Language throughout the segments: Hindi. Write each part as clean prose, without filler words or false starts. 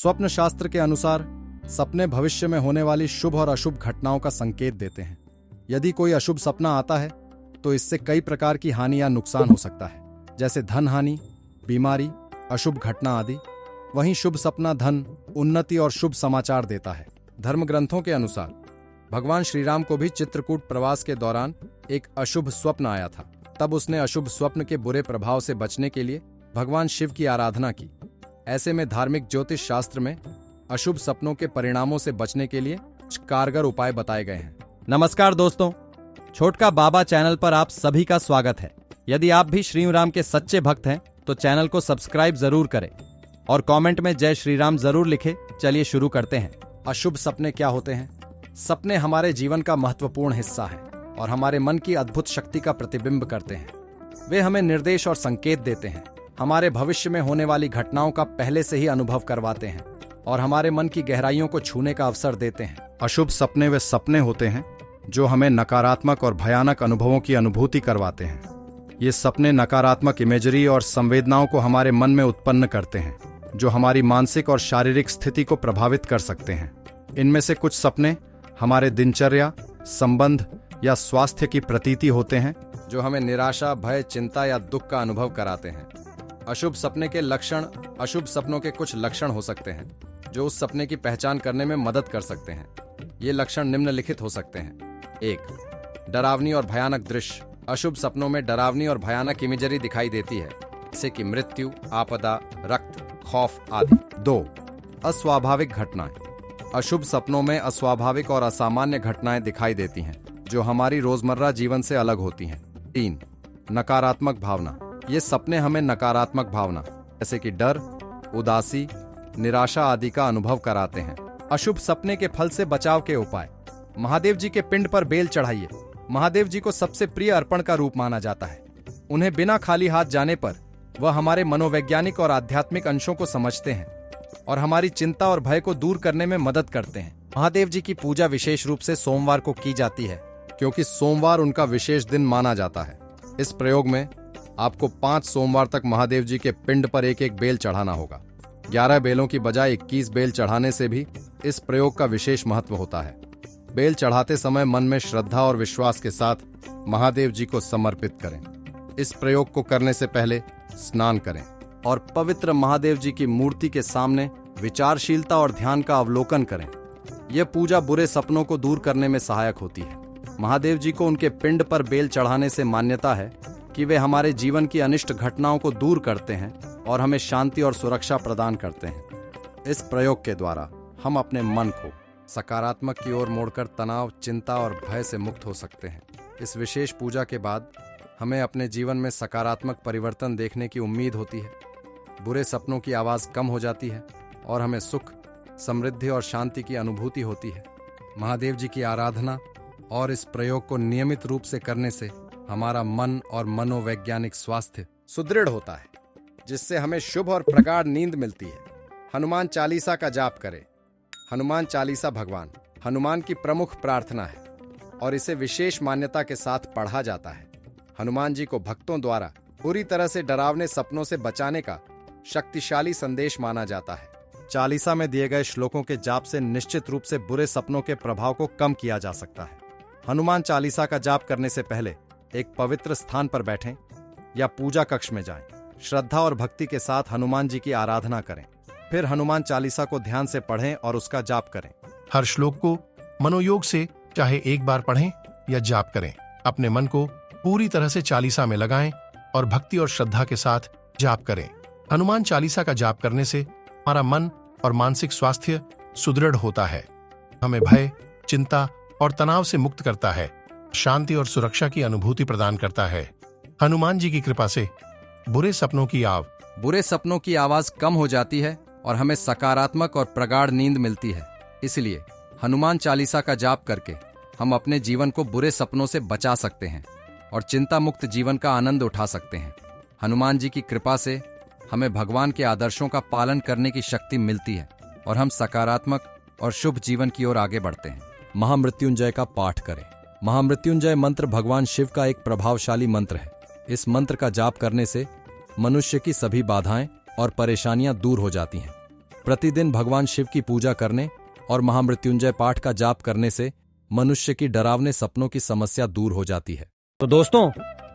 स्वप्न शास्त्र के अनुसार सपने भविष्य में होने वाली शुभ और अशुभ घटनाओं का संकेत देते हैं। यदि कोई अशुभ सपना आता है तो इससे कई प्रकार की हानि या नुकसान हो सकता है, जैसे धन हानि, बीमारी, अशुभ घटना आदि। वहीं शुभ सपना धन, उन्नति और शुभ समाचार देता है। धर्म ग्रंथों के अनुसार भगवान श्री राम को भी चित्रकूट प्रवास के दौरान एक अशुभ स्वप्न आया था। तब उसने अशुभ स्वप्न के बुरे प्रभाव से बचने के लिए भगवान शिव की आराधना की। ऐसे में धार्मिक ज्योतिष शास्त्र में अशुभ सपनों के परिणामों से बचने के लिए कुछ कारगर उपाय बताए गए हैं। नमस्कार दोस्तों, छोटका बाबा चैनल पर आप सभी का स्वागत है। यदि आप भी श्री राम के सच्चे भक्त हैं तो चैनल को सब्सक्राइब जरूर करें और कमेंट में जय श्री राम जरूर लिखें। चलिए शुरू करते हैं। अशुभ सपने क्या होते हैं? सपने हमारे जीवन का महत्वपूर्ण हिस्सा है और हमारे मन की अद्भुत शक्ति का प्रतिबिंब करते हैं। वे हमें निर्देश और संकेत देते हैं, हमारे भविष्य में होने वाली घटनाओं का पहले से ही अनुभव करवाते हैं और हमारे मन की गहराइयों को छूने का अवसर देते हैं। अशुभ सपने वे सपने होते हैं जो हमें नकारात्मक और भयानक अनुभवों की अनुभूति करवाते हैं। ये सपने नकारात्मक इमेजरी और संवेदनाओं को हमारे मन में उत्पन्न करते हैं, जो हमारी मानसिक और शारीरिक स्थिति को प्रभावित कर सकते हैं। इनमें से कुछ सपने हमारे दिनचर्या, संबंध या स्वास्थ्य की प्रतीति होते हैं, जो हमें निराशा, भय, चिंता या दुख का अनुभव कराते हैं। अशुभ सपने के लक्षण। अशुभ सपनों के कुछ लक्षण हो सकते हैं जो उस सपने की पहचान करने में मदद कर सकते हैं। ये लक्षण निम्नलिखित हो सकते हैं। 1. डरावनी और भयानक दृश्य। अशुभ सपनों में डरावनी और भयानक इमेजरी दिखाई देती है, जैसे कि मृत्यु, आपदा, रक्त, खौफ आदि। 2. अस्वाभाविक घटनाएं। अशुभ सपनों में अस्वाभाविक और असामान्य घटनाएं दिखाई देती हैं, जो हमारी रोजमर्रा जीवन से अलग होती हैं। 3. नकारात्मक भावना। ये सपने हमें नकारात्मक भावना जैसे कि डर, उदासी, निराशा आदि का अनुभव कराते हैं। अशुभ सपने के फल से बचाव के उपाय। महादेव जी के पिंड पर बेल चढ़ाइए। महादेव जी को सबसे प्रिय अर्पण का रूप माना जाता है। उन्हें बिना खाली हाथ जाने पर वह हमारे मनोवैज्ञानिक और आध्यात्मिक अंशों को समझते हैं और हमारी चिंता और भय को दूर करने में मदद करते हैं। महादेव जी की पूजा विशेष रूप से सोमवार को की जाती है, क्योंकि सोमवार उनका विशेष दिन माना जाता है। इस प्रयोग में आपको 5 सोमवार तक महादेव जी के पिंड पर एक एक बेल चढ़ाना होगा। 11 बेलों की बजाय 21 बेल चढ़ाने से भी इस प्रयोग का विशेष महत्व होता है। बेल चढ़ाते समय मन में श्रद्धा और विश्वास के साथ महादेव जी को समर्पित करें। इस प्रयोग को करने से पहले स्नान करें और पवित्र महादेव जी की मूर्ति के सामने विचारशीलता और ध्यान का अवलोकन करें। यह पूजा बुरे सपनों को दूर करने में सहायक होती है। महादेव जी को उनके पिंड पर बेल चढ़ाने से मान्यता है कि वे हमारे जीवन की अनिष्ट घटनाओं को दूर करते हैं और हमें शांति और सुरक्षा प्रदान करते हैं। इस प्रयोग के द्वारा हम अपने मन को सकारात्मक की ओर मोड़कर तनाव, चिंता और भय से मुक्त हो सकते हैं। इस विशेष पूजा के बाद हमें अपने जीवन में सकारात्मक परिवर्तन देखने की उम्मीद होती है। बुरे सपनों की आवाज कम हो जाती है और हमें सुख, समृद्धि और शांति की अनुभूति होती है। महादेव जी की आराधना और इस प्रयोग को नियमित रूप से करने से हमारा मन और मनोवैज्ञानिक स्वास्थ्य सुदृढ़ होता है, जिससे हमें शुभ और प्रगाढ़ नींद मिलती है। हनुमान चालीसा का जाप करें। हनुमान चालीसा भगवान हनुमान की प्रमुख प्रार्थना है और इसे विशेष मान्यता के साथ पढ़ा जाता है। हनुमान जी को भक्तों द्वारा पूरी तरह से डरावने सपनों से बचाने का शक्तिशाली संदेश माना जाता है। चालीसा में दिए गए श्लोकों के जाप से निश्चित रूप से बुरे सपनों के प्रभाव को कम किया जा सकता है। हनुमान चालीसा का जाप करने से पहले एक पवित्र स्थान पर बैठें या पूजा कक्ष में जाएं। श्रद्धा और भक्ति के साथ हनुमान जी की आराधना करें। फिर हनुमान चालीसा को ध्यान से पढ़ें और उसका जाप करें। हर श्लोक को मनोयोग से चाहे एक बार पढ़ें या जाप करें। अपने मन को पूरी तरह से चालीसा में लगाएं और भक्ति और श्रद्धा के साथ जाप करें। हनुमान चालीसा का जाप करने से हमारा मन और मानसिक स्वास्थ्य सुदृढ़ होता है, हमें भय, चिंता और तनाव से मुक्त करता है, शांति और सुरक्षा की अनुभूति प्रदान करता है। हनुमान जी की कृपा से बुरे सपनों की आवाज कम हो जाती है और हमें सकारात्मक और प्रगाढ़ नींद मिलती है। इसलिए हनुमान चालीसा का जाप करके हम अपने जीवन को बुरे सपनों से बचा सकते हैं और चिंता मुक्त जीवन का आनंद उठा सकते हैं। हनुमान जी की कृपा से हमें भगवान के आदर्शों का पालन करने की शक्ति मिलती है और हम सकारात्मक और शुभ जीवन की ओर आगे बढ़ते हैं। महामृत्युंजय का पाठ करें। महामृत्युंजय मंत्र भगवान शिव का एक प्रभावशाली मंत्र है। इस मंत्र का जाप करने से मनुष्य की सभी बाधाएं और परेशानियां दूर हो जाती हैं। प्रतिदिन भगवान शिव की पूजा करने और महामृत्युंजय पाठ का जाप करने से मनुष्य की डरावने सपनों की समस्या दूर हो जाती है। तो दोस्तों,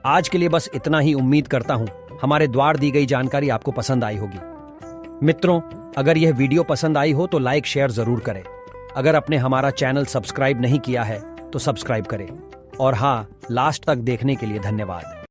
आज के लिए बस इतना ही। उम्मीद करता हूं हमारे द्वार दी गई जानकारी आपको पसंद आई होगी। मित्रों, अगर यह वीडियो पसंद आई हो तो लाइक शेयर जरूर करें। अगर आपने हमारा चैनल सब्सक्राइब नहीं किया है तो सब्सक्राइब करें। और हाँ, लास्ट तक देखने के लिए धन्यवाद।